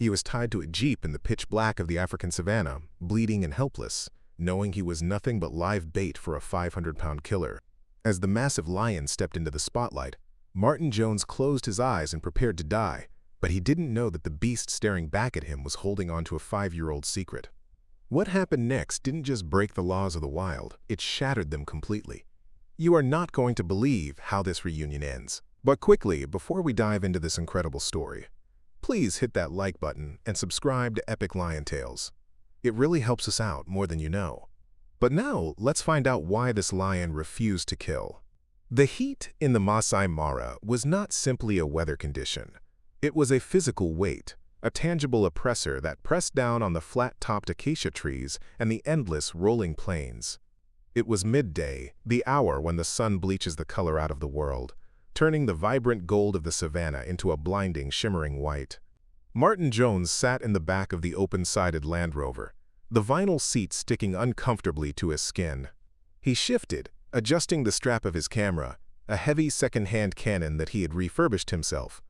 He was tied to a jeep in the pitch black of the African savanna, bleeding and helpless, knowing he was nothing but live bait for a 500-pound killer. As the massive lion stepped into the spotlight, Martin Jones closed his eyes and prepared to die, but he didn't know that the beast staring back at him was holding on to a 5-year-old secret. What happened next didn't just break the laws of the wild, it shattered them completely. You are not going to believe how this reunion ends. But quickly, before we dive into this incredible story, please hit that like button and subscribe to Epic Lion Tales. It really helps us out more than you know. But now, let's find out why this lion refused to kill. The heat in the Masai Mara was not simply a weather condition. It was a physical weight, a tangible oppressor that pressed down on the flat-topped acacia trees and the endless rolling plains. It was midday, the hour when the sun bleaches the color out of the world, turning the vibrant gold of the savanna into a blinding, shimmering white. Martin Jones sat in the back of the open-sided Land Rover, the vinyl seat sticking uncomfortably to his skin. He shifted, adjusting the strap of his camera, a heavy second-hand Canon that he had refurbished himself.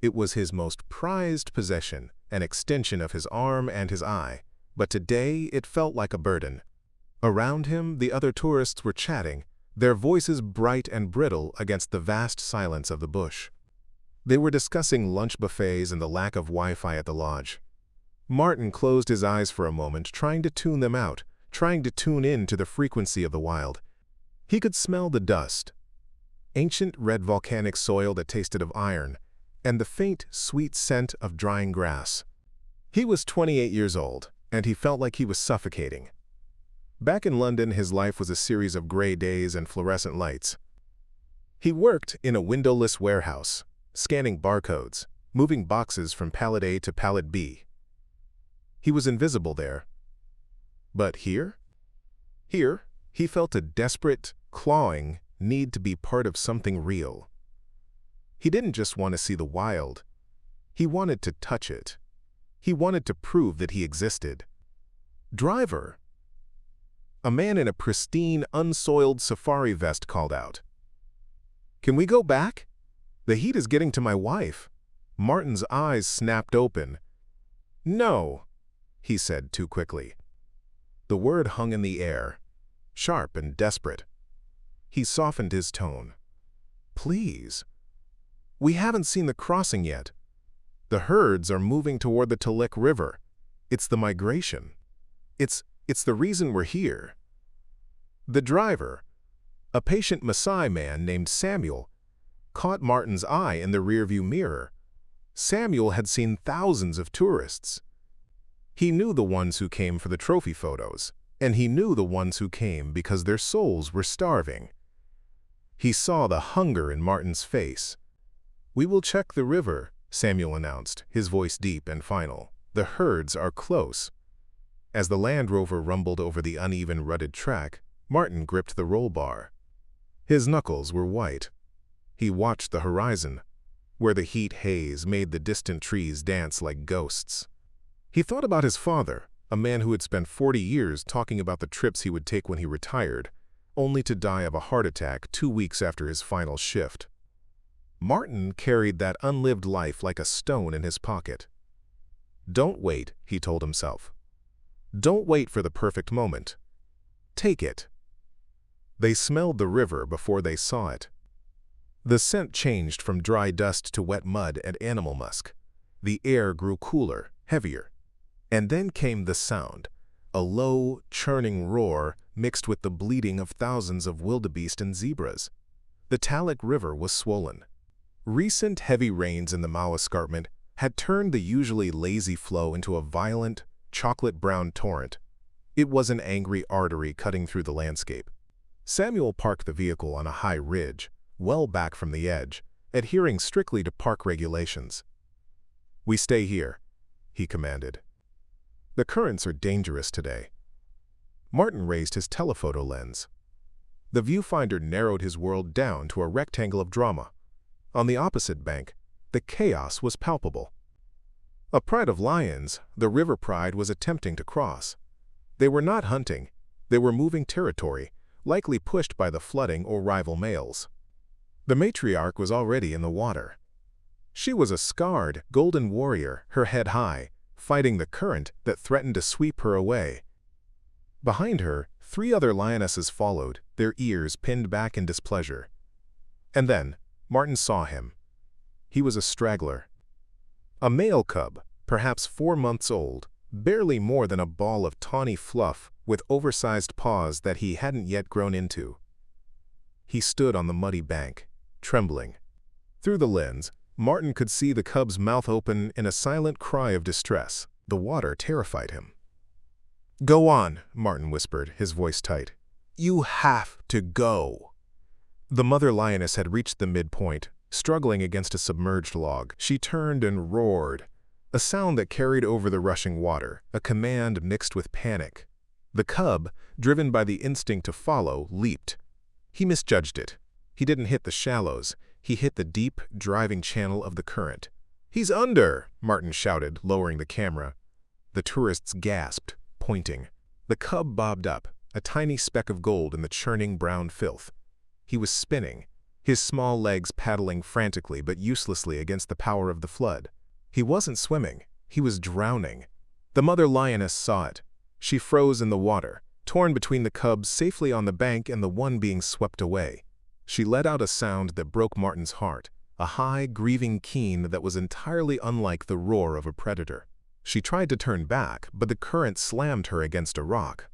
It was his most prized possession, an extension of his arm and his eye, but today it felt like a burden. Around him, the other tourists were chatting, their voices bright and brittle against the vast silence of the bush. They were discussing lunch buffets and the lack of Wi-Fi at the lodge. Martin closed his eyes for a moment, trying to tune them out, trying to tune in to the frequency of the wild. He could smell the dust, ancient red volcanic soil that tasted of iron, and the faint, sweet scent of drying grass. He was 28 years old, and he felt like he was suffocating. Back in London, his life was a series of gray days and fluorescent lights. He worked in a windowless warehouse, scanning barcodes, moving boxes from pallet A to pallet B. He was invisible there. But here? Here, he felt a desperate, clawing need to be part of something real. He didn't just want to see the wild. He wanted to touch it. He wanted to prove that he existed. "Driver!" A man in a pristine, unsoiled safari vest called out. "Can we go back? The heat is getting to my wife." Martin's eyes snapped open. "No," he said too quickly. The word hung in the air, sharp and desperate. He softened his tone. "Please. We haven't seen the crossing yet. The herds are moving toward the Talek River. It's the migration. It's the reason we're here." The driver, a patient Maasai man named Samuel, caught Martin's eye in the rearview mirror. Samuel had seen thousands of tourists. He knew the ones who came for the trophy photos, and he knew the ones who came because their souls were starving. He saw the hunger in Martin's face. "We will check the river," Samuel announced, his voice deep and final. "The herds are close." As the Land Rover rumbled over the uneven, rutted track, Martin gripped the roll bar. His knuckles were white. He watched the horizon, where the heat haze made the distant trees dance like ghosts. He thought about his father, a man who had spent 40 years talking about the trips he would take when he retired, only to die of a heart attack 2 weeks after his final shift. Martin carried that unlived life like a stone in his pocket. "Don't wait," he told himself. "Don't wait for the perfect moment. Take it." They smelled the river before they saw it. The scent changed from dry dust to wet mud and animal musk. The air grew cooler, heavier. And then came the sound, a low, churning roar mixed with the bleating of thousands of wildebeest and zebras. The Talek River was swollen. Recent heavy rains in the Mau Escarpment had turned the usually lazy flow into a violent, chocolate-brown torrent. It was an angry artery cutting through the landscape. Samuel parked the vehicle on a high ridge, well back from the edge, adhering strictly to park regulations. "We stay here," he commanded. "The currents are dangerous today." Martin raised his telephoto lens. The viewfinder narrowed his world down to a rectangle of drama. On the opposite bank, the chaos was palpable. A pride of lions, the river pride was attempting to cross. They were not hunting. They were moving territory, likely pushed by the flooding or rival males. The matriarch was already in the water. She was a scarred, golden warrior, her head high, fighting the current that threatened to sweep her away. Behind her, 3 other lionesses followed, their ears pinned back in displeasure. And then, Martin saw him. He was a straggler. A male cub, perhaps 4 months old, barely more than a ball of tawny fluff with oversized paws that he hadn't yet grown into. He stood on the muddy bank, trembling. Through the lens, Martin could see the cub's mouth open in a silent cry of distress. The water terrified him. "Go on," Martin whispered, his voice tight. "You have to go." The mother lioness had reached the midpoint, struggling against a submerged log. She turned and roared, a sound that carried over the rushing water, a command mixed with panic. The cub, driven by the instinct to follow, leaped. He misjudged it. He didn't hit the shallows. He hit the deep, driving channel of the current. "He's under!" Martin shouted, lowering the camera. The tourists gasped, pointing. The cub bobbed up, a tiny speck of gold in the churning brown filth. He was spinning, his small legs paddling frantically but uselessly against the power of the flood. He wasn't swimming, he was drowning. The mother lioness saw it. She froze in the water, torn between the cubs safely on the bank and the one being swept away. She let out a sound that broke Martin's heart, a high, grieving keen that was entirely unlike the roar of a predator. She tried to turn back, but the current slammed her against a rock.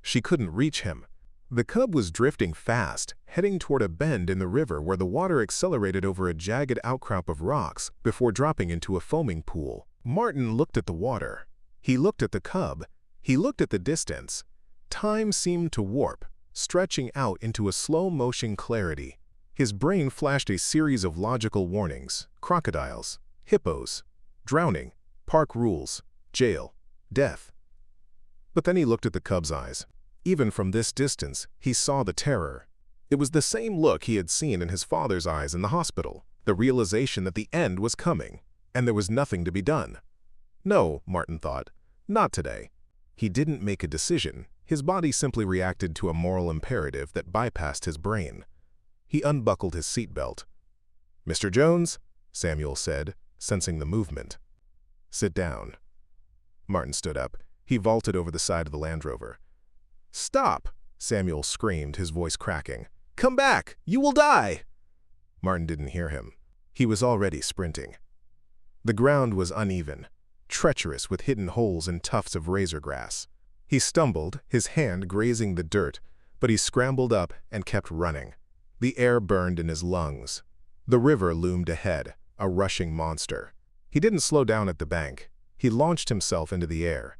She couldn't reach him. The cub was drifting fast, heading toward a bend in the river where the water accelerated over a jagged outcrop of rocks before dropping into a foaming pool. Martin looked at the water. He looked at the cub. He looked at the distance. Time seemed to warp, stretching out into a slow-motion clarity. His brain flashed a series of logical warnings: crocodiles, hippos, drowning, park rules, jail, death. But then he looked at the cub's eyes. Even from this distance, he saw the terror. It was the same look he had seen in his father's eyes in the hospital, the realization that the end was coming, and there was nothing to be done. No, Martin thought, not today. He didn't make a decision. His body simply reacted to a moral imperative that bypassed his brain. He unbuckled his seatbelt. "Mr. Jones," Samuel said, sensing the movement. "Sit down." Martin stood up. He vaulted over the side of the Land Rover. "Stop!" Samuel screamed, his voice cracking. "Come back! You will die!" Martin didn't hear him. He was already sprinting. The ground was uneven, treacherous with hidden holes and tufts of razor grass. He stumbled, his hand grazing the dirt, but he scrambled up and kept running. The air burned in his lungs. The river loomed ahead, a rushing monster. He didn't slow down at the bank. He launched himself into the air.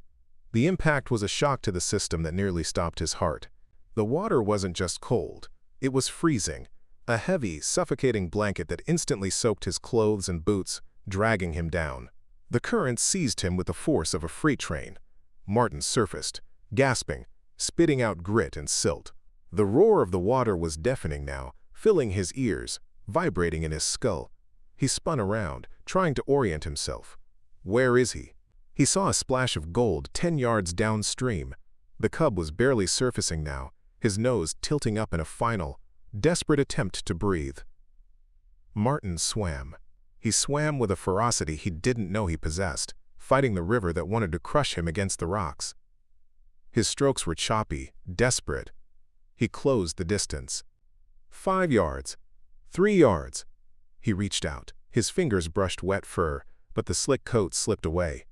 The impact was a shock to the system that nearly stopped his heart. The water wasn't just cold. It was freezing, a heavy, suffocating blanket that instantly soaked his clothes and boots, dragging him down. The current seized him with the force of a freight train. Martin surfaced, gasping, spitting out grit and silt. The roar of the water was deafening now, filling his ears, vibrating in his skull. He spun around, trying to orient himself. Where is he? He saw a splash of gold 10 yards downstream. The cub was barely surfacing now, his nose tilting up in a final, desperate attempt to breathe. Martin swam. He swam with a ferocity he didn't know he possessed, fighting the river that wanted to crush him against the rocks. His strokes were choppy, desperate. He closed the distance. 5 yards. 3 yards. He reached out. His fingers brushed wet fur, but the slick coat slipped away.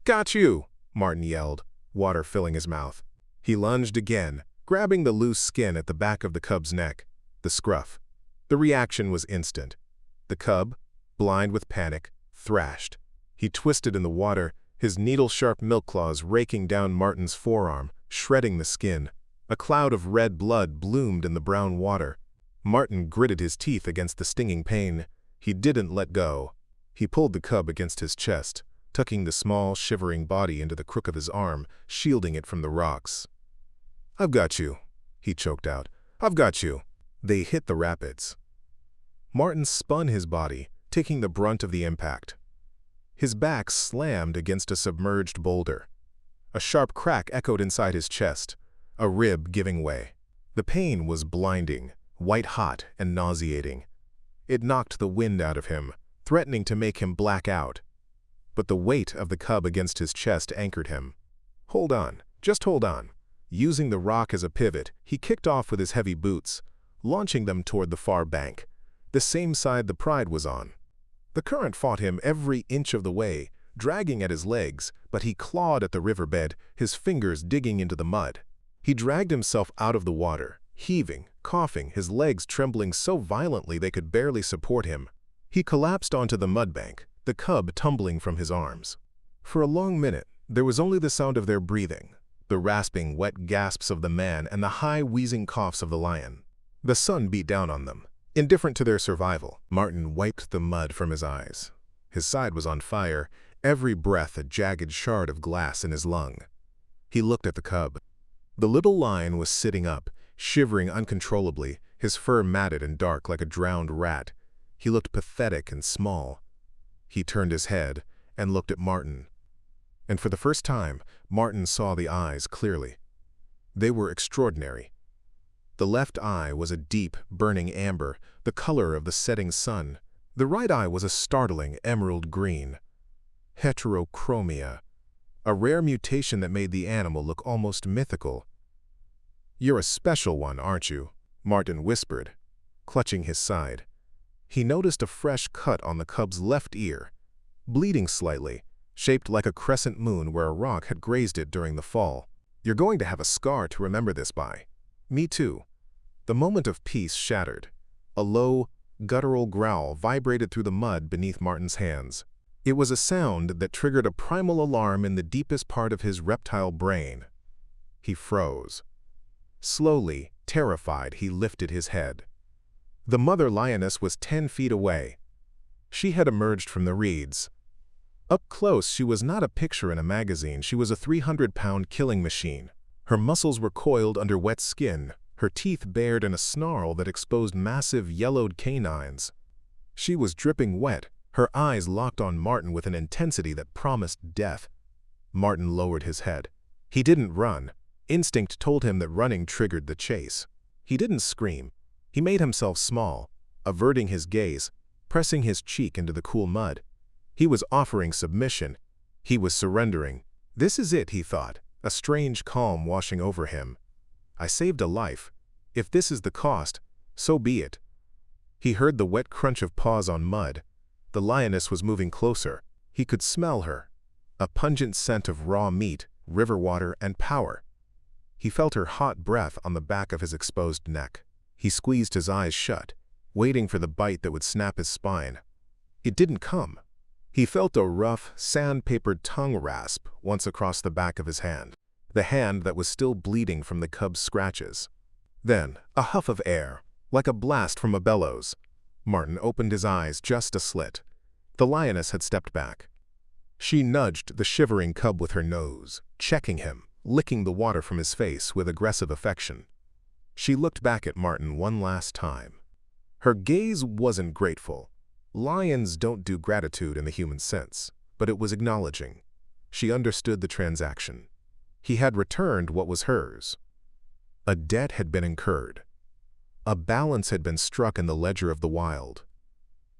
"Got you!" Martin yelled, water filling his mouth. He lunged again, grabbing the loose skin at the back of the cub's neck. The scruff. The reaction was instant. The cub, blind with panic, thrashed. He twisted in the water, his needle-sharp milk claws raking down Martin's forearm, shredding the skin. A cloud of red blood bloomed in the brown water. Martin gritted his teeth against the stinging pain. He didn't let go. He pulled the cub against his chest, tucking the small, shivering body into the crook of his arm, shielding it from the rocks. "I've got you," he choked out. "I've got you." They hit the rapids. Martin spun his body, taking the brunt of the impact. His back slammed against a submerged boulder. A sharp crack echoed inside his chest, a rib giving way. The pain was blinding, white-hot and nauseating. It knocked the wind out of him, threatening to make him black out. but the weight of the cub against his chest anchored him. "Hold on, just hold on." Using the rock as a pivot, he kicked off with his heavy boots, launching them toward the far bank, the same side the Pride was on. The current fought him every inch of the way, dragging at his legs, but he clawed at the riverbed, his fingers digging into the mud. He dragged himself out of the water, heaving, coughing, his legs trembling so violently they could barely support him. He collapsed onto the mudbank, the cub tumbling from his arms. For a long minute, there was only the sound of their breathing, the rasping, wet gasps of the man and the high, wheezing coughs of the lion. The sun beat down on them. Indifferent to their survival, Martin wiped the mud from his eyes. His side was on fire, every breath a jagged shard of glass in his lung. He looked at the cub. The little lion was sitting up, shivering uncontrollably, his fur matted and dark like a drowned rat. He looked pathetic and small. He turned his head and looked at Martin. And for the first time, Martin saw the eyes clearly. They were extraordinary. The left eye was a deep, burning amber, the color of the setting sun. The right eye was a startling emerald green. Heterochromia, a rare mutation that made the animal look almost mythical. "You're a special one, aren't you?" Martin whispered, clutching his side. He noticed a fresh cut on the cub's left ear, bleeding slightly, shaped like a crescent moon where a rock had grazed it during the fall. "You're going to have a scar to remember this by." "Me too." The moment of peace shattered. A low, guttural growl vibrated through the mud beneath Martin's hands. It was a sound that triggered a primal alarm in the deepest part of his reptile brain. He froze. Slowly, terrified, he lifted his head. The mother lioness was 10 feet away. She had emerged from the reeds. Up close, she was not a picture in a magazine. She was a 300-pound killing machine. Her muscles were coiled under wet skin, her teeth bared in a snarl that exposed massive yellowed canines. She was dripping wet, her eyes locked on Martin with an intensity that promised death. Martin lowered his head. He didn't run. Instinct told him that running triggered the chase. He didn't scream. He made himself small, averting his gaze, pressing his cheek into the cool mud. He was offering submission. He was surrendering. This is it, he thought, a strange calm washing over him. I saved a life. If this is the cost, so be it. He heard the wet crunch of paws on mud. The lioness was moving closer. He could smell her. A pungent scent of raw meat, river water, and power. He felt her hot breath on the back of his exposed neck. He squeezed his eyes shut, waiting for the bite that would snap his spine. It didn't come. He felt a rough, sandpapered tongue rasp once across the back of his hand, the hand that was still bleeding from the cub's scratches. Then, a huff of air, like a blast from a bellows. Martin opened his eyes just a slit. The lioness had stepped back. She nudged the shivering cub with her nose, checking him, licking the water from his face with aggressive affection. She looked back at Martin one last time. Her gaze wasn't grateful. Lions don't do gratitude in the human sense, but it was acknowledging. She understood the transaction. He had returned what was hers. A debt had been incurred. A balance had been struck in the ledger of the wild.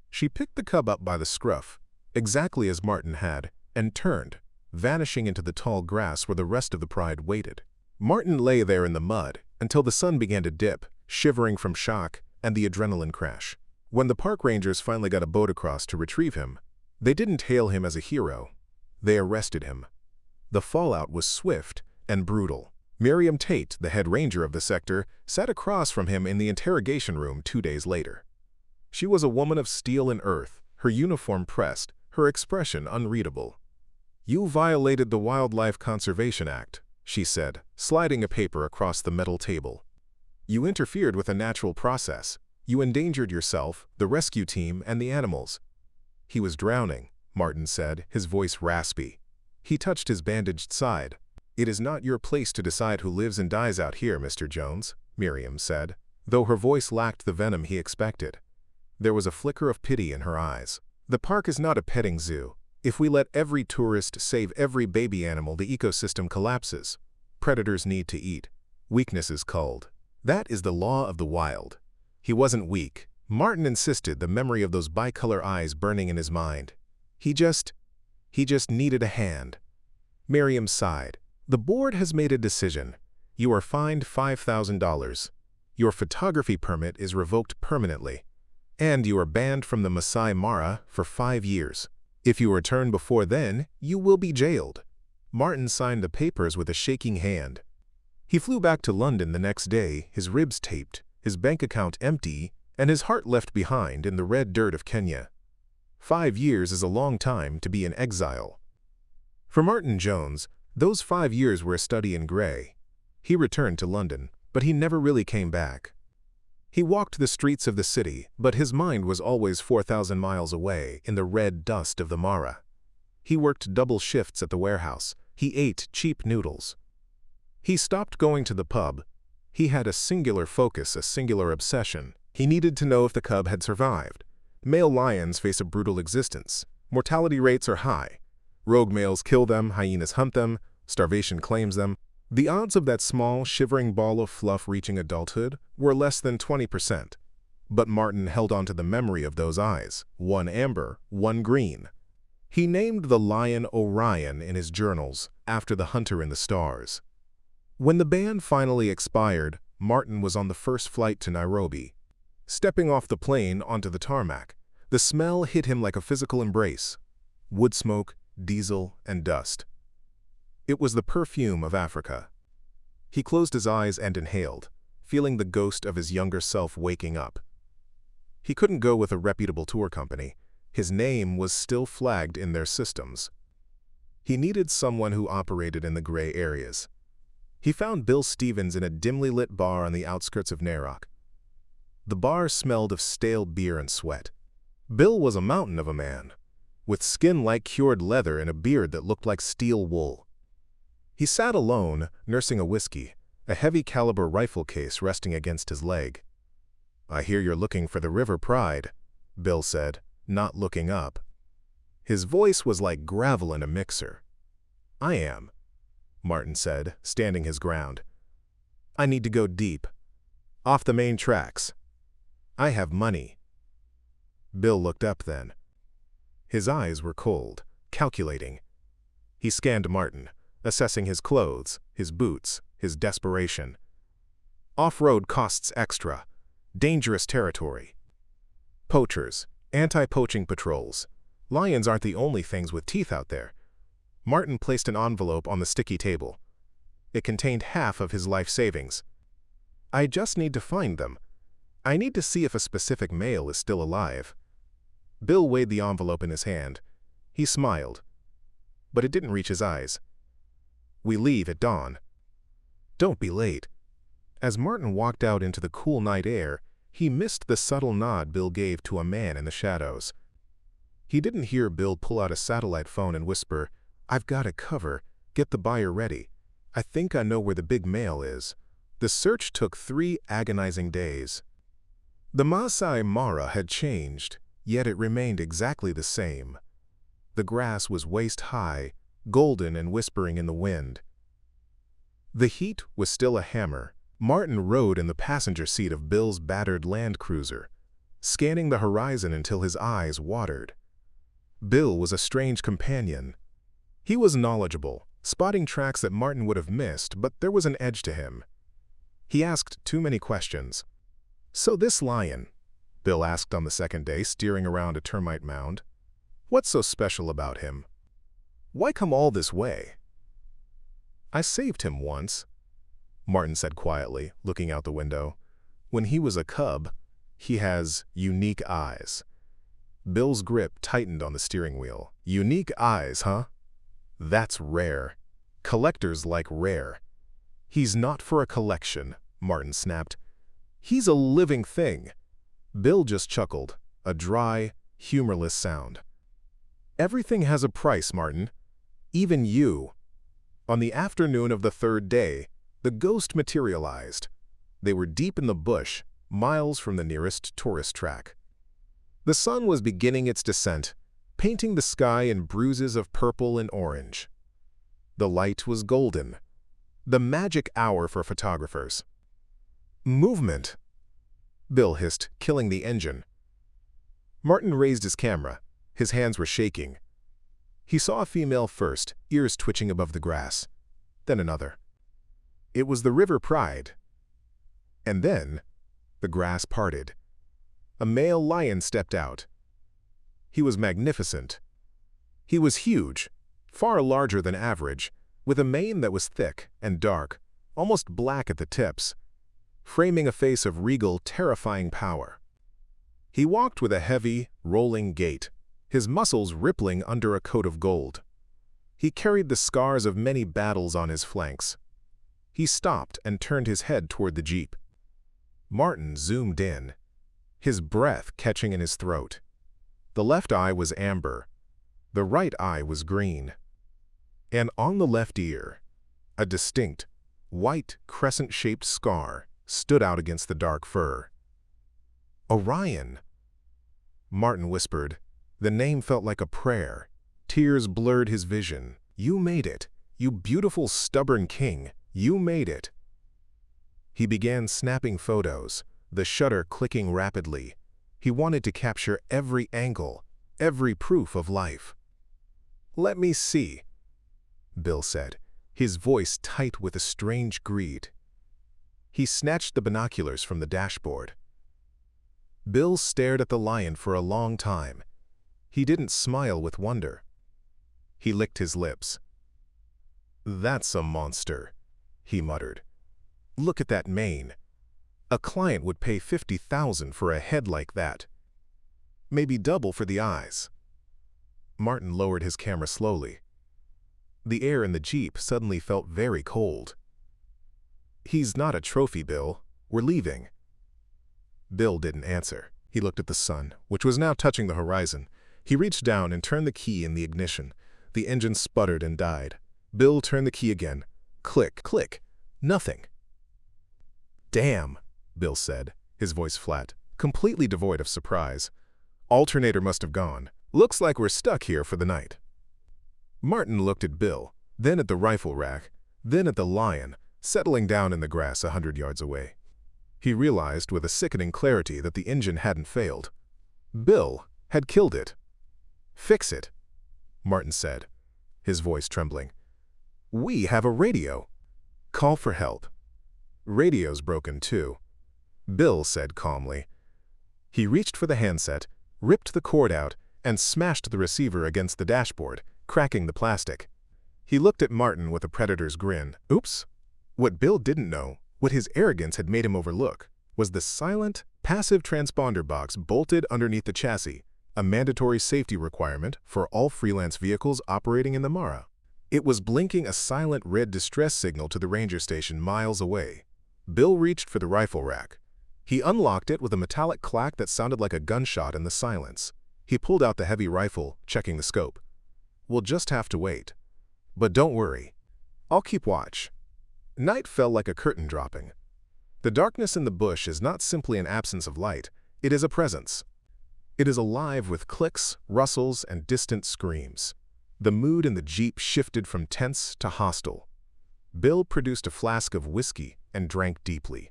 She picked the cub up by the scruff, exactly as Martin had, and turned, vanishing into the tall grass where the rest of the pride waited. Martin lay there in the mud until the sun began to dip, shivering from shock and the adrenaline crash. When the park rangers finally got a boat across to retrieve him, they didn't hail him as a hero. They arrested him. The fallout was swift and brutal. Miriam Tate, the head ranger of the sector, sat across from him in the interrogation room 2 days later. She was a woman of steel and earth, her uniform pressed, her expression unreadable. "You violated the Wildlife Conservation Act," she said, sliding a paper across the metal table. "You interfered with a natural process. You endangered yourself, the rescue team, and the animals." "He was drowning," Martin said, his voice raspy. He touched his bandaged side. "It is not your place to decide who lives and dies out here, Mr. Jones," Miriam said, though her voice lacked the venom he expected. There was a flicker of pity in her eyes. "The park is not a petting zoo. If we let every tourist save every baby animal, the ecosystem collapses. Predators need to eat. Weakness is culled. That is the law of the wild." He wasn't weak. Martin insisted, the memory of those bicolor eyes burning in his mind. He just needed a hand. Miriam sighed. The board has made a decision. You are fined $5,000. Your photography permit is revoked permanently. And you are banned from the Masai Mara for 5 years. If you return before then, you will be jailed. Martin signed the papers with a shaking hand. He flew back to London the next day, his ribs taped, his bank account empty, and his heart left behind in the red dirt of Kenya. 5 years is a long time to be in exile. For Martin Jones, those 5 years were a study in grey. He returned to London, but he never really came back. He walked the streets of the city, but his mind was always 4,000 miles away in the red dust of the Mara. He worked double shifts at the warehouse. He ate cheap noodles. He stopped going to the pub. He had a singular focus, a singular obsession. He needed to know if the cub had survived. Male lions face a brutal existence. Mortality rates are high. Rogue males kill them, hyenas hunt them, starvation claims them. The odds of that small, shivering ball of fluff reaching adulthood were less than 20%. But Martin held on to the memory of those eyes, one amber, one green. He named the lion Orion in his journals after the hunter in the stars. When the ban finally expired, Martin was on the first flight to Nairobi. Stepping off the plane onto the tarmac, the smell hit him like a physical embrace. Wood smoke, diesel, and dust. It was the perfume of Africa. He closed his eyes and inhaled, feeling the ghost of his younger self waking up. He couldn't go with a reputable tour company. His name was still flagged in their systems. He needed someone who operated in the gray areas. He found Bill Stevens in a dimly lit bar on the outskirts of Narok. The bar smelled of stale beer and sweat. Bill was a mountain of a man, with skin like cured leather and a beard that looked like steel wool. He sat alone, nursing a whiskey, a heavy-caliber rifle case resting against his leg. "I hear you're looking for the River Pride," Bill said, not looking up. His voice was like gravel in a mixer. "I am," Martin said, standing his ground. "I need to go deep. Off the main tracks. I have money." Bill looked up then. His eyes were cold, calculating. He scanned Martin, assessing his clothes, his boots, his desperation. Off-road costs extra. Dangerous territory. Poachers, anti-poaching patrols. Lions aren't the only things with teeth out there. Martin placed an envelope on the sticky table. It contained half of his life savings. "I just need to find them. I need to see if a specific male is still alive." Bill weighed the envelope in his hand. He smiled, but it didn't reach his eyes. "We leave at dawn." "Don't be late." As Martin walked out into the cool night air, he missed the subtle nod Bill gave to a man in the shadows. He didn't hear Bill pull out a satellite phone and whisper, "I've got a cover. Get the buyer ready. I think I know where the big male is." The search took 3 agonizing days. The Masai Mara had changed, yet it remained exactly the same. The grass was waist-high, golden and whispering in the wind. The heat was still a hammer. Martin rode in the passenger seat of Bill's battered Land Cruiser, scanning the horizon until his eyes watered. Bill was a strange companion. He was knowledgeable, spotting tracks that Martin would have missed, but there was an edge to him. He asked too many questions. "So this lion," Bill asked on the second day, steering around a termite mound, "what's so special about him? Why come all this way?" "I saved him once," Martin said quietly, looking out the window. "When he was a cub, he has unique eyes." Bill's grip tightened on the steering wheel. "Unique eyes, huh? That's rare. Collectors like rare." "He's not for a collection," Martin snapped. "He's a living thing." Bill just chuckled, a dry, humorless sound. "Everything has a price, Martin. Even you." On the afternoon of the 3rd day, the ghost materialized. They were deep in the bush, miles from the nearest tourist track. The sun was beginning its descent, painting the sky in bruises of purple and orange. The light was golden, the magic hour for photographers. "Movement," Bill hissed, killing the engine. Martin raised his camera. His hands were shaking. He saw a female first, ears twitching above the grass. Then another. It was the river pride. And then, the grass parted. A male lion stepped out. He was magnificent. He was huge, far larger than average, with a mane that was thick and dark, almost black at the tips, framing a face of regal, terrifying power. He walked with a heavy, rolling gait, his muscles rippling under a coat of gold. He carried the scars of many battles on his flanks. He stopped and turned his head toward the jeep. Martin zoomed in, his breath catching in his throat. The left eye was amber, the right eye was green, and on the left ear, a distinct, white, crescent-shaped scar stood out against the dark fur. Orion, Martin whispered. The name felt like a prayer. Tears blurred his vision. You made it. You beautiful, stubborn king. You made it. He began snapping photos, the shutter clicking rapidly. He wanted to capture every angle, every proof of life. Let me see, Bill said, his voice tight with a strange greed. He snatched the binoculars from the dashboard. Bill stared at the lion for a long time. He didn't smile with wonder. He licked his lips. That's a monster, he muttered. Look at that mane. A client would pay $50,000 for a head like that. Maybe double for the eyes. Martin lowered his camera slowly. The air in the jeep suddenly felt very cold. He's not a trophy, Bill. We're leaving. Bill didn't answer. He looked at the sun, which was now touching the horizon. He reached down and turned the key in the ignition. The engine sputtered and died. Bill turned the key again. Click, click. Nothing. Damn, Bill said, his voice flat, completely devoid of surprise. Alternator must have gone. Looks like we're stuck here for the night. Martin looked at Bill, then at the rifle rack, then at the lion, settling down in the grass 100 yards away. He realized with a sickening clarity that the engine hadn't failed. Bill had killed it. Fix it, Martin said, his voice trembling. We have a radio. Call for help. Radio's broken too, Bill said calmly. He reached for the handset, ripped the cord out, and smashed the receiver against the dashboard, cracking the plastic. He looked at Martin with a predator's grin. Oops. What Bill didn't know, what his arrogance had made him overlook, was the silent, passive transponder box bolted underneath the chassis, a mandatory safety requirement for all freelance vehicles operating in the Mara. It was blinking a silent red distress signal to the ranger station miles away. Bill reached for the rifle rack. He unlocked it with a metallic clack that sounded like a gunshot in the silence. He pulled out the heavy rifle, checking the scope. We'll just have to wait. But don't worry. I'll keep watch. Night fell like a curtain dropping. The darkness in the bush is not simply an absence of light, it is a presence. It is alive with clicks, rustles, and distant screams. The mood in the jeep shifted from tense to hostile. Bill produced a flask of whiskey and drank deeply.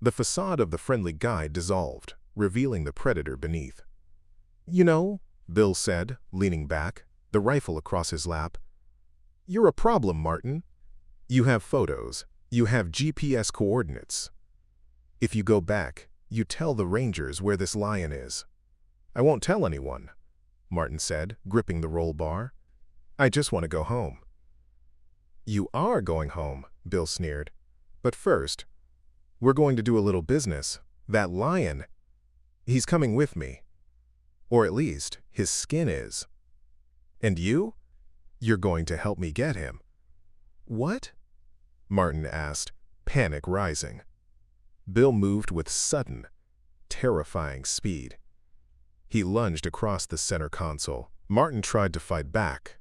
The facade of the friendly guide dissolved, revealing the predator beneath. You know, Bill said, leaning back, the rifle across his lap. You're a problem, Martin. You have photos. You have GPS coordinates. If you go back, you tell the rangers where this lion is. I won't tell anyone, Martin said, gripping the roll bar. I just want to go home. You are going home, Bill sneered. But first, we're going to do a little business. That lion, he's coming with me. Or at least, his skin is. And you? You're going to help me get him. What? Martin asked, panic rising. Bill moved with sudden, terrifying speed. He lunged across the center console. Martin tried to fight back,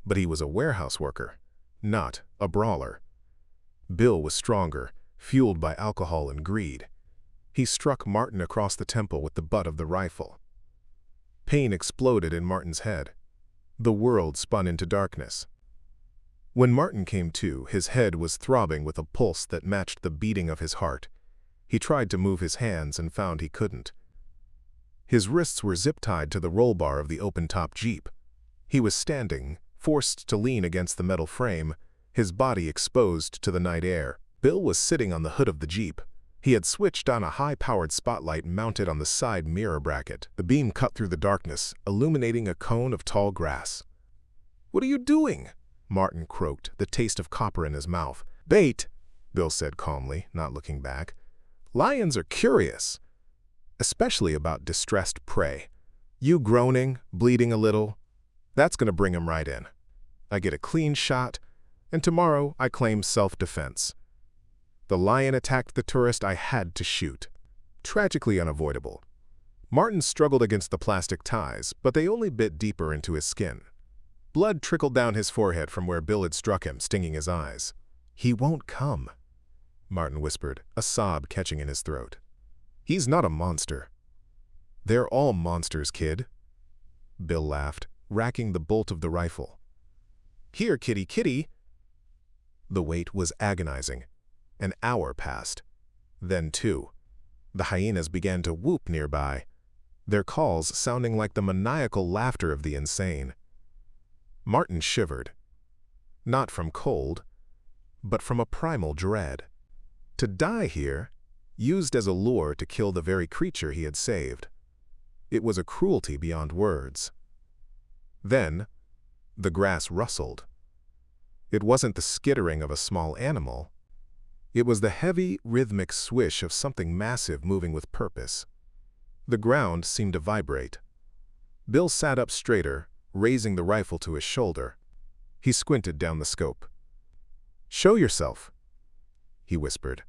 but he was a warehouse worker, not a brawler. Bill was stronger, fueled by alcohol and greed. He struck Martin across the temple with the butt of the rifle. Pain exploded in Martin's head. The world spun into darkness. When Martin came to, his head was throbbing with a pulse that matched the beating of his heart. He tried to move his hands and found he couldn't. His wrists were zip-tied to the roll bar of the open-top Jeep. He was standing, forced to lean against the metal frame, his body exposed to the night air. Bill was sitting on the hood of the Jeep. He had switched on a high-powered spotlight mounted on the side mirror bracket. The beam cut through the darkness, illuminating a cone of tall grass. "What are you doing?" Martin croaked, the taste of copper in his mouth. "Bait," Bill said calmly, not looking back. "Lions are curious, especially about distressed prey. You groaning, bleeding a little, that's going to bring him right in. I get a clean shot, and tomorrow I claim self-defense. The lion attacked the tourist I had to shoot." Tragically unavoidable. Martin struggled against the plastic ties, but they only bit deeper into his skin. Blood trickled down his forehead from where Bill had struck him, stinging his eyes. "He won't come," Martin whispered, a sob catching in his throat. "He's not a monster." "They're all monsters, kid." Bill laughed, racking the bolt of the rifle. "Here, kitty, kitty." The wait was agonizing. An hour passed. Then 2. The hyenas began to whoop nearby, their calls sounding like the maniacal laughter of the insane. Martin shivered. Not from cold, but from a primal dread. To die here, used as a lure to kill the very creature he had saved. It was a cruelty beyond words. Then, the grass rustled. It wasn't the skittering of a small animal. It was the heavy, rhythmic swish of something massive moving with purpose. The ground seemed to vibrate. Bill sat up straighter, raising the rifle to his shoulder. He squinted down the scope. "Show yourself," he whispered.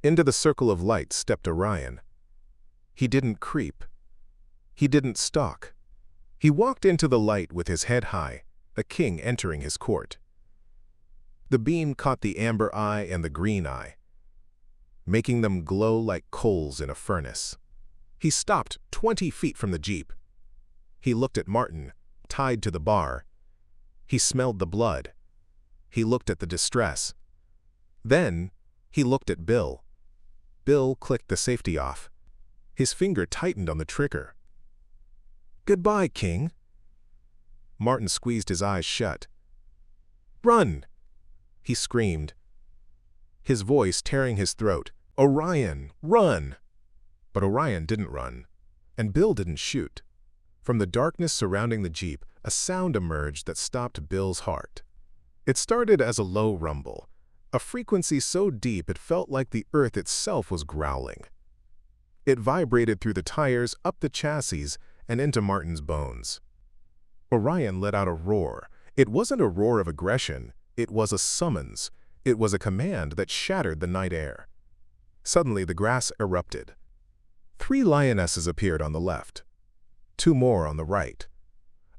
Into the circle of light stepped Orion. He didn't creep. He didn't stalk. He walked into the light with his head high, a king entering his court. The beam caught the amber eye and the green eye, making them glow like coals in a furnace. He stopped 20 feet from the Jeep. He looked at Martin, tied to the bar. He smelled the blood. He looked at the distress. Then, he looked at Bill. Bill clicked the safety off. His finger tightened on the trigger. "Goodbye, King." Martin squeezed his eyes shut. "Run!" he screamed, his voice tearing his throat. "Orion, run!" But Orion didn't run, and Bill didn't shoot. From the darkness surrounding the Jeep, a sound emerged that stopped Bill's heart. It started as a low rumble, a frequency so deep it felt like the earth itself was growling. It vibrated through the tires, up the chassis, and into Martin's bones. Orion let out a roar. It wasn't a roar of aggression. It was a summons. It was a command that shattered the night air. Suddenly, the grass erupted. 3 lionesses appeared on the left. 2 more on the right.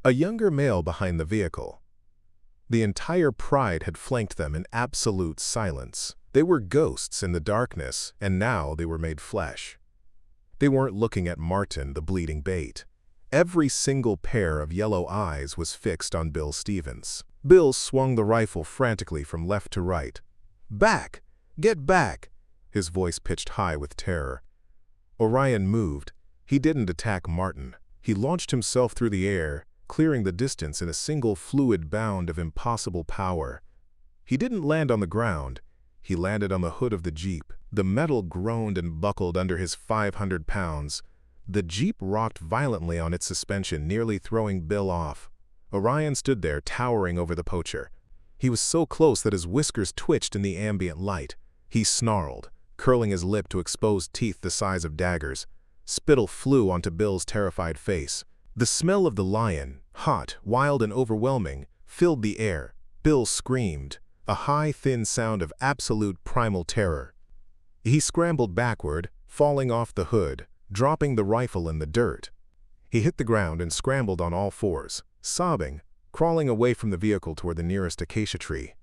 A younger male behind the vehicle. The entire pride had flanked them in absolute silence. They were ghosts in the darkness, and now they were made flesh. They weren't looking at Martin, the bleeding bait. Every single pair of yellow eyes was fixed on Bill Stevens. Bill swung the rifle frantically from left to right. "Back! Get back!" His voice pitched high with terror. Orion moved. He didn't attack Martin. He launched himself through the air, clearing the distance in a single fluid bound of impossible power. He didn't land on the ground. He landed on the hood of the Jeep. The metal groaned and buckled under his 500 pounds. The Jeep rocked violently on its suspension, nearly throwing Bill off. Orion stood there, towering over the poacher. He was so close that his whiskers twitched in the ambient light. He snarled, curling his lip to expose teeth the size of daggers. Spittle flew onto Bill's terrified face. The smell of the lion, hot, wild, and overwhelming, filled the air. Bill screamed, a high, thin sound of absolute primal terror. He scrambled backward, falling off the hood, dropping the rifle in the dirt. He hit the ground and scrambled on all fours, sobbing, crawling away from the vehicle toward the nearest acacia tree.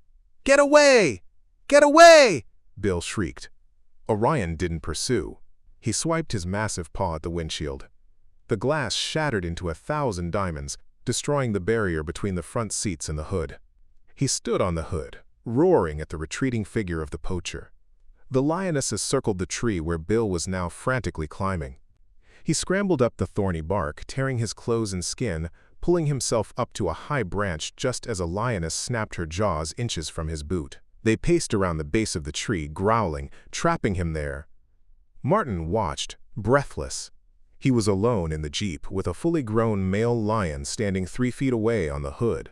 "Get away! Get away!" Bill shrieked. Orion didn't pursue. He swiped his massive paw at the windshield. The glass shattered into 1,000 diamonds, destroying the barrier between the front seats and the hood. He stood on the hood, roaring at the retreating figure of the poacher. The lionesses circled the tree where Bill was now frantically climbing. He scrambled up the thorny bark, tearing his clothes and skin, pulling himself up to a high branch just as a lioness snapped her jaws inches from his boot. They paced around the base of the tree, growling, trapping him there. Martin watched, breathless. He was alone in the jeep, with a fully grown male lion standing 3 feet away on the hood.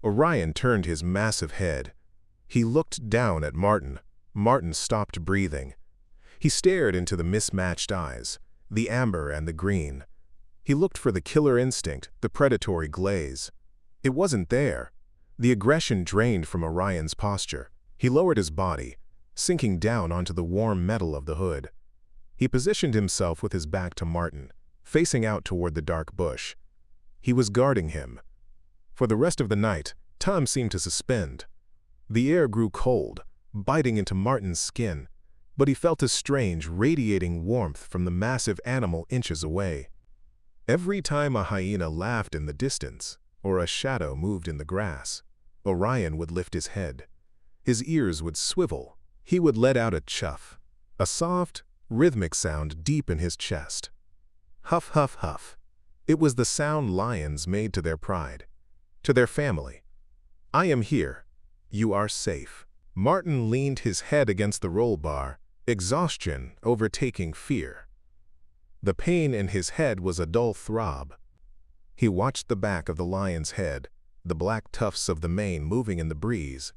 Orion turned his massive head. He looked down at Martin. Martin stopped breathing. He stared into the mismatched eyes, the amber and the green. He looked for the killer instinct, the predatory glaze. It wasn't there. The aggression drained from Orion's posture. He lowered his body, sinking down onto the warm metal of the hood. He positioned himself with his back to Martin, facing out toward the dark bush. He was guarding him. For the rest of the night, time seemed to suspend. The air grew cold, biting into Martin's skin, but he felt a strange, radiating warmth from the massive animal inches away. Every time a hyena laughed in the distance, or a shadow moved in the grass, Orion would lift his head. His ears would swivel. He would let out a chuff, a soft, rhythmic sound deep in his chest. Huff, huff, huff. It was the sound lions made to their pride, to their family. I am here. You are safe. Martin leaned his head against the roll bar, exhaustion overtaking fear. The pain in his head was a dull throb. He watched the back of the lion's head, the black tufts of the mane moving in the breeze.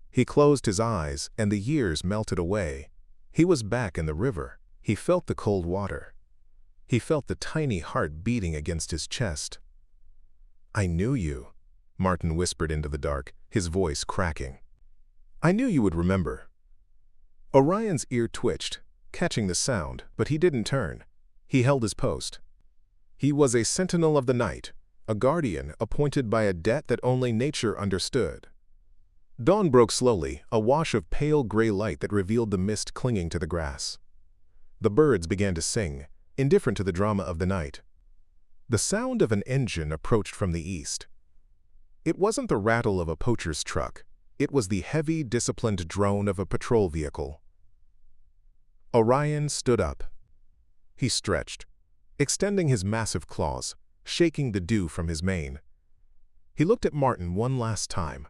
He closed his eyes, and the years melted away. He was back in the river. He felt the cold water. He felt the tiny heart beating against his chest. I knew you, Martin whispered into the dark, his voice cracking. I knew you would remember. Orion's ear twitched, catching the sound, but he didn't turn. He held his post. He was a sentinel of the night, a guardian appointed by a debt that only nature understood. Dawn broke slowly, a wash of pale gray light that revealed the mist clinging to the grass. The birds began to sing, indifferent to the drama of the night. The sound of an engine approached from the east. It wasn't the rattle of a poacher's truck. It was the heavy, disciplined drone of a patrol vehicle. Orion stood up. He stretched, extending his massive claws, shaking the dew from his mane. He looked at Martin one last time.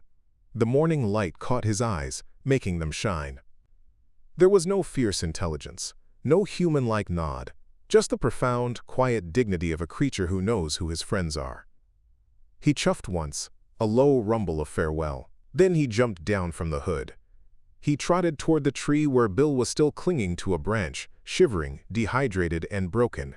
The morning light caught his eyes, making them shine. There was no fierce intelligence, no human-like nod, just the profound, quiet dignity of a creature who knows who his friends are. He chuffed once, a low rumble of farewell. Then he jumped down from the hood. He trotted toward the tree where Bill was still clinging to a branch, shivering, dehydrated, and broken.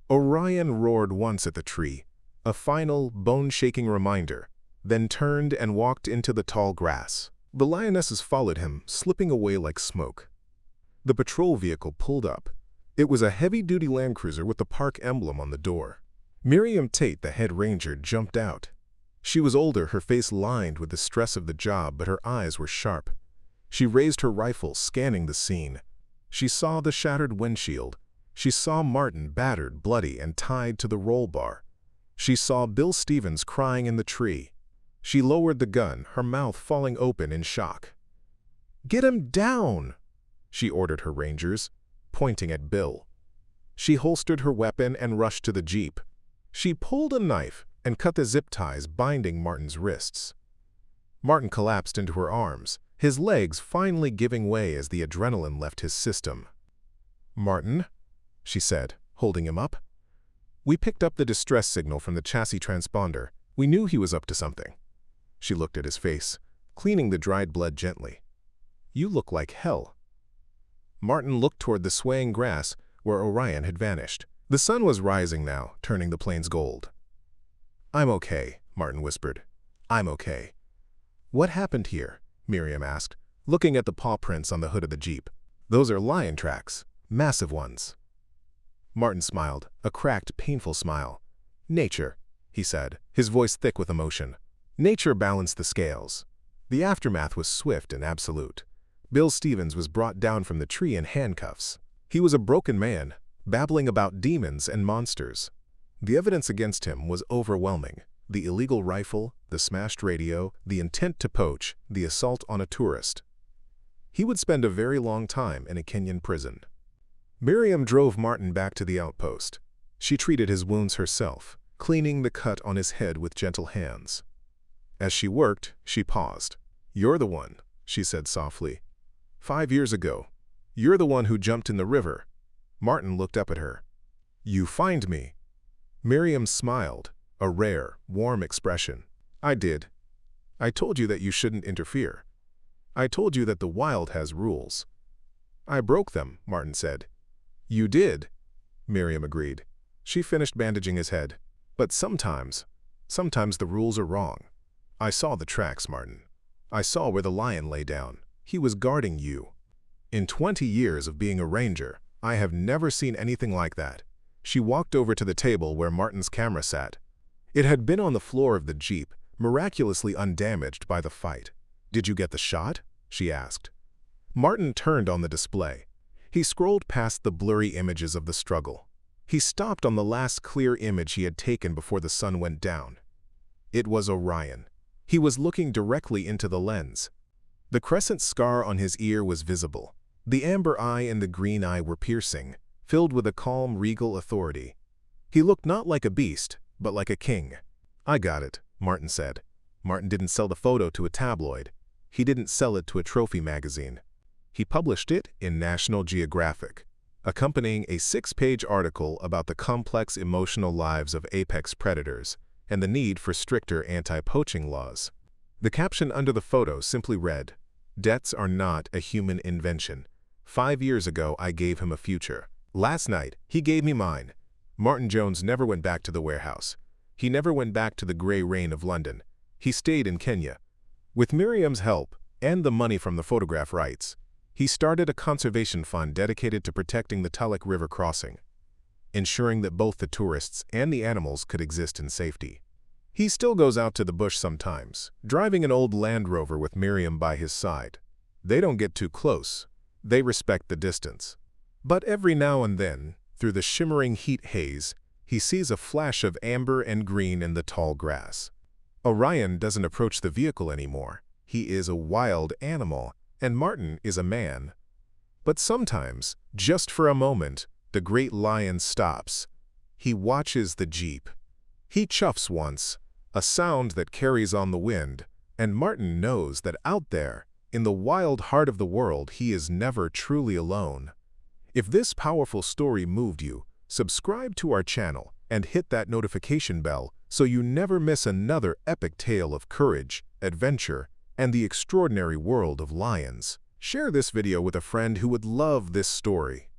Orion roared once at the tree, a final, bone-shaking reminder, then turned and walked into the tall grass. The lionesses followed him, slipping away like smoke. The patrol vehicle pulled up. It was a heavy-duty Land Cruiser with the park emblem on the door. Miriam Tate, the head ranger, jumped out. She was older, her face lined with the stress of the job, but her eyes were sharp. She raised her rifle, scanning the scene. She saw the shattered windshield. She saw Martin battered, bloody, and tied to the roll bar. She saw Bill Stevens crying in the tree. She lowered the gun, her mouth falling open in shock. "Get him down!" she ordered her rangers, pointing at Bill. She holstered her weapon and rushed to the jeep. She pulled a knife and cut the zip ties binding Martin's wrists. Martin collapsed into her arms, his legs finally giving way as the adrenaline left his system. "Martin," she said, holding him up. "We picked up the distress signal from the chassis transponder. We knew he was up to something." She looked at his face, cleaning the dried blood gently. "You look like hell." Martin looked toward the swaying grass where Orion had vanished. The sun was rising now, turning the plains gold. "I'm okay," Martin whispered. "I'm okay." "What happened here?" Miriam asked, looking at the paw prints on the hood of the jeep. "Those are lion tracks, massive ones." Martin smiled, a cracked, painful smile. "Nature," he said, his voice thick with emotion. "Nature balanced the scales." The aftermath was swift and absolute. Bill Stevens was brought down from the tree in handcuffs. He was a broken man, babbling about demons and monsters. The evidence against him was overwhelming. The illegal rifle, the smashed radio, the intent to poach, the assault on a tourist. He would spend a very long time in a Kenyan prison. Miriam drove Martin back to the outpost. She treated his wounds herself. cleaning the cut on his head with gentle hands. As she worked, she paused. "You're the one," she said softly. "5 years ago. You're the one who jumped in the river." Martin looked up at her. "You find me." Miriam smiled, a rare, warm expression. "I did. I told you that you shouldn't interfere. I told you that the wild has rules." "I broke them," Martin said. "You did," Miriam agreed. She finished bandaging his head. "But sometimes the rules are wrong. I saw the tracks, Martin. I saw where the lion lay down. He was guarding you. In 20 years of being a ranger, I have never seen anything like that." She walked over to the table where Martin's camera sat. It had been on the floor of the Jeep, miraculously undamaged by the fight. "Did you get the shot?" she asked. Martin turned on the display. He scrolled past the blurry images of the struggle. He stopped on the last clear image he had taken before the sun went down. It was Orion. He was looking directly into the lens. The crescent scar on his ear was visible. The amber eye and the green eye were piercing, filled with a calm, regal authority. He looked not like a beast, but like a king. "I got it," Martin said. Martin didn't sell the photo to a tabloid. He didn't sell it to a trophy magazine. He published it in National Geographic, accompanying a 6-page article about the complex emotional lives of apex predators and the need for stricter anti-poaching laws. The caption under the photo simply read, "Debts are not a human invention. 5 years ago, I gave him a future. Last night, he gave me mine." Martin Jones never went back to the warehouse. He never went back to the gray rain of London. He stayed in Kenya. With Miriam's help and the money from the photograph rights, he started a conservation fund dedicated to protecting the Talek River crossing, ensuring that both the tourists and the animals could exist in safety. He still goes out to the bush sometimes, driving an old Land Rover with Miriam by his side. They don't get too close. They respect the distance. But every now and then, through the shimmering heat haze, he sees a flash of amber and green in the tall grass. Orion doesn't approach the vehicle anymore. He is a wild animal, and Martin is a man. But sometimes, just for a moment, the great lion stops. He watches the Jeep. He chuffs once, a sound that carries on the wind, and Martin knows that out there, in the wild heart of the world, he is never truly alone. If this powerful story moved you, subscribe to our channel and hit that notification bell so you never miss another epic tale of courage, adventure, and the extraordinary world of lions. Share this video with a friend who would love this story.